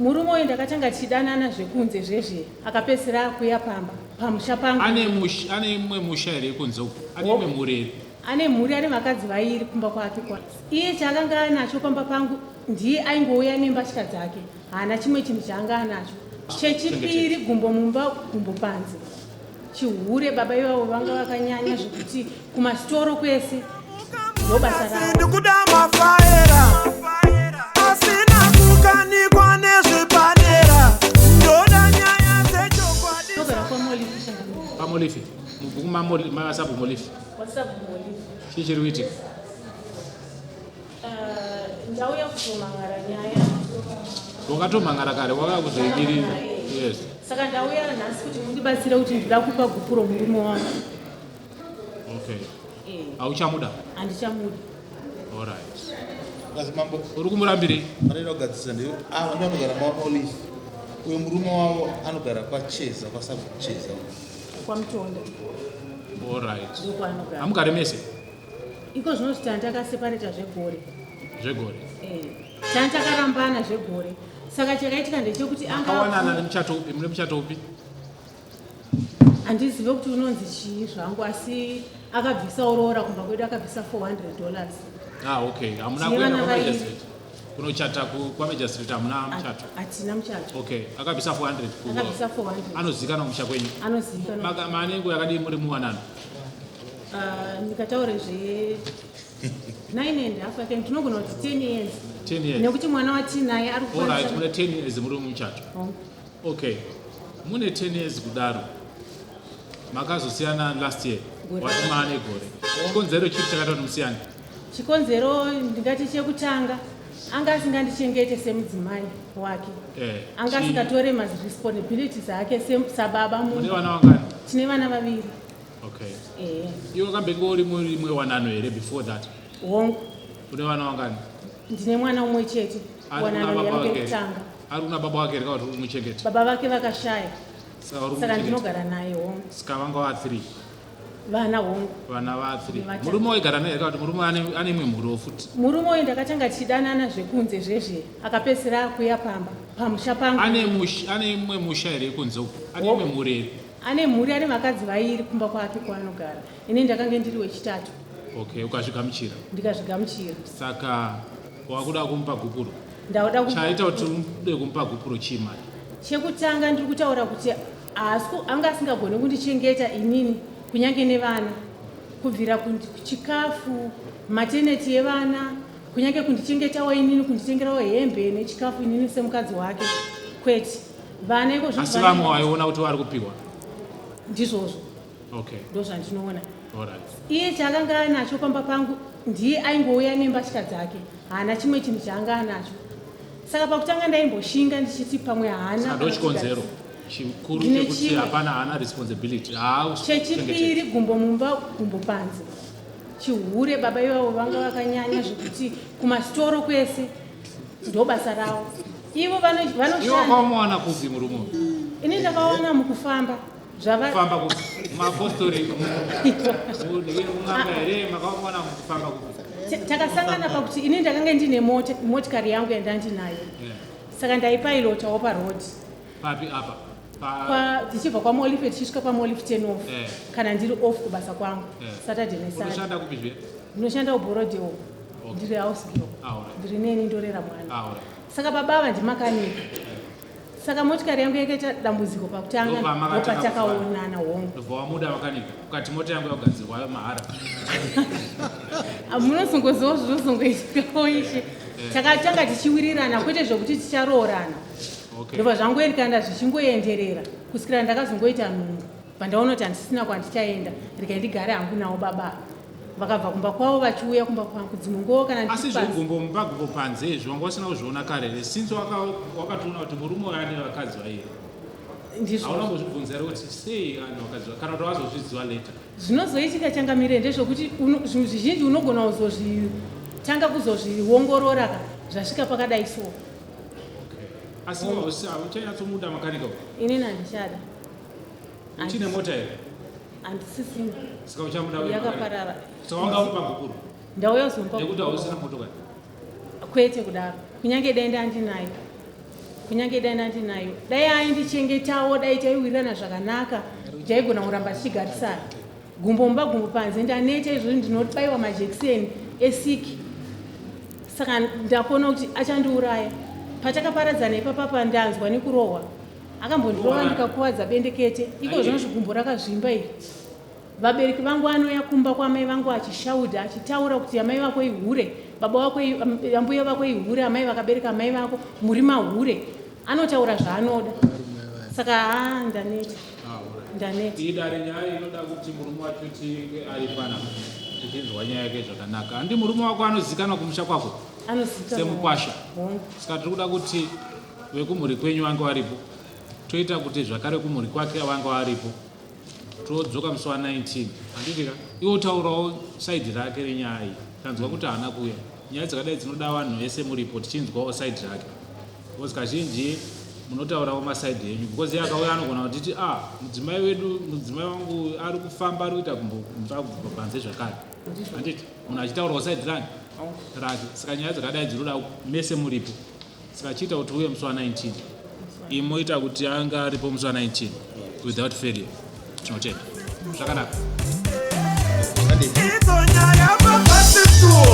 murume uyu ndakatanga tichidanana zvekunze zvezve akapedzisira kuya pamba pamusha pangu. ane imwe musha here kunze uku? Ane imwe mhuri here? Ane mhuri, ane vakadzi vairi kumba kwake kwa. Iye chaakanga anacho pamba pangu ndiye aingouya nembatya dzake, haana chimwe chinhu chaanga anacho. Chechipiri, gumbo mumba gumbo panze. Chihure baba ivavo vanga vakanyanya zvekuti kumasitoro kwese ndobasa ravo. Ndikuda mafaera asina kukanikwa nezvipanera, ndoda nyaya dzechokwadi. Ndogara kwaMolifi shanga. PaMolifi? Mubhuku mavasabhu Molifi? WhatsApp Molifi. Chii chiri kuitika? Ndauya kutomangara nyaya. Wakatomangara kare, wakakuzoibirira? Yes. Saka ndauya nhasi kuti mundibatsire kuti ndida kupa gupuro murume wangu. Okay. Hauchamuda? Handichamuda. All right. Kazi mambo Uri kumurambirei? anoda kugadzisa ndeo anogara maOlive. Uyo murume wavo anogara kwaCheza, kwaSabhuCheza. KwaMutonda. All right. Ndokwaanogara. Hamugare mese? Iko zvino kuti tandakasepareta zvegore. Zvegore? Tandakarambana zvegore. Saka chakaitika ndechekuti akawanana nemuchato upi? Mune muchato upi? Handizive kuti unonzi chii zvangu, asi akabvisa urora kumba kwedu, akabvisa $400. Okay. Hamuna kuenda kwaMajor Street? Kunochata kwaMajor Street hamuna muchato? Hatina muchato. Okay. Akabvisa 400? Akabvisa 400. Anozikanwa musha kwenyu? Anozikanwa. Manengo yakadii muri muwanana? Ndikataure 9.5 yake, tinogona kuti 10 years. 10 years. Nekuti mwana watinaye ari kukwanisa. All right, mune 10 years muri muchato. Okay. Mune 10 years kudaro. Makazosiyana last year. Wati maane gore. Chikonzero chipi chakati kuti musiyane? Chikonzero ndingati chekutanga, anga asingandichengete semudzimai wake. Anga asingatore responsibilities ake sababa munhu. Mune vana vangani? Tine vana vaviri. Okay. Iwe kambengo uri mumwe wanano here before that? Hongu. Une vana vangani? Ndine mwana umwe chete. Wanano yangu kutanga. Ari una baba wake here kuti umuchengete? Baba vake vakashaya. Saka ndinogara naye hongu. Saka vanga va3? Vana hongu. Vana va3. Murume waigara naye here kuti murume ane imwe mhuri futi? Murume uyu ndakatanga tichidanana zvekunze zvezve akapedzisira kuya pamba pamusha pangu. Ane imwe musha here kunze uku? Ane imwe mhuri here? Ane mhuri, ane vakadzi vairi kumba kwake kwaanogara. Ini ndakanga ndiri wechitatu. Okay, ukazvigamuchira? Ndikazvigamuchira. Saka wakuda kumupa gupuro? Ndauda kumupa. Chaita kuti ude kumupa gupuro chii mari? Chekutanga ndiri kutaura kuti anga asingagoni kundichengeta inini kunyange nevana, kubvira kuchikafu, mateneti yevana, kunyange kundichengetawo inini, kunditengerawo hembe nechikafu inini semukadzi wake. Kwete. Vana iko asi vamwe waiona kuti vari kupiwa? Ndizvozvo. Okay. Ndozvandinoona. All right. Iye chaakanga anacho pamba pangu ndiye aingouya nembatya dzake, haana chimwe chinhu chaanga anacho. Saka pakutanga ndaimboshinga ndichiti pamwe haana. Saka ndochikonzero chikuru chekuti hapana, haana responsibility. Chechipiri, gumbo mumba gumbo panze. Chihure baba ivavo vanga vakanyanya zvekuti kumasitoro kwese ndobasa ravo. Ivo vanoshanda. Ivo wakamuwana kupi murume? Ini ndakaona mukufamba. Kufamba kupi? Maapostoli un'anga here makamuwana mukufamba kupi? Takasangana pakuti ini ndakanga ndine motikari yangu yandandinayo. Saka ndaipailotawo parodi. Papi apa? Tichibva kwaMolifi tichisvika paMolifi 10 off. Kana ndiri off kubasa kwangu. Saturday neSunday. Unoshanda kupi zve? Ndinoshanda kuBorodeo. Ndiri house girl. Ndiri neni ndorera mwana. Saka baba ndimakanika. Saka motikari yangu yakaita dambudziko pakutanga ndopatakaonana hongu. Ndobva wamuda makanika ukati mota yangu yagadzirwa mahara. Munozongoziva zvinozongoitikawo ishe. Takatanga tichiwirirana kwete zvokuti ticharoorana. Ndobva zvangoerekana zvichingoenderera kusvikira ndakazongoita nhungu. Pandaona kuti handisina kwandichaenda, ndikandigare hangu nawo baba. Vakabva kumba kwavo vachiuya kumba kwangu dzimwe nguva kana asi zvegumbo mumba gumbo panze izvi wanga usina kuzviona kare here since wakatoona kuti murume uyo ane vakadzi vairi? Hauna kuzvibvunza here kuti sei ane vakadzi vairi kana kuti wazozviziva later? Zvinozoitika changamire ndezvokuti zvinhu zvizhinji unogona kuzotanga kuzozviongorora zvasvika pakadai so. Asi hauchanyatsomuda makanika uyu? Inini handichada. Uchine mota here? Handisisina. Saka uchamuda yakaparara. Saka wanga upa gukuru? Ndauya uzompa nekuti hausina motokari? Kwete kudaro. Kunyange denda handinayo. kunyange dai ndinayo dai aindichengetawo dai taiwirirana zvakanaka taigona kuramba tichigarisana gumbo mumba gumbo panze ndaneta izvozvi ndinobaiwa majekiseni esiki saka ndakona kuti achandiuraya patakaparadzana ipapapa ndanzwa nekurohwa akambondirova ndikakuwadza bendekete iko zvinozvi gumbo rakazvimba iri vabereki vangu anoya kumba kwamai vangu achishaudha achitaura kuti amai vako ihure baba wako ambuya vako ihure amai vakabereka amai vako muri mahure anotaura zvaanoda saka ndaneta idare nyaya inoda kuti murume wacho ari pana tichinzwa nyaya yake zvakanaka handi murume wako anozikanwa kumusha kwako semukwasha saka tiri kuda kuti vekumhuri kwenyu vange varipo toita kuti zvakare kumhuri kwake vange varipo todzoka musi wa19 handitika iwo taurawo saidhi rake renyaya iyi tanzwa kuti haana kuuya nyaya dzakadai dzinoda vanhu vese muripo tichinzwawo saidhi rake because kazhinji munotaurawo masaidhi enyu because akauya anogona kutiti mudzimai wedu mudzimai wangu ari kufamba ari kuita kumbanze zvakare handiti munhu achitaurawo saidhi rake saka nyaya dzakadai dzinoda mese muripo saka chiita kuti uye musi wa19 imoita kuti anga aripo musi wa19 without failure tinotenda zvakanaka It's on your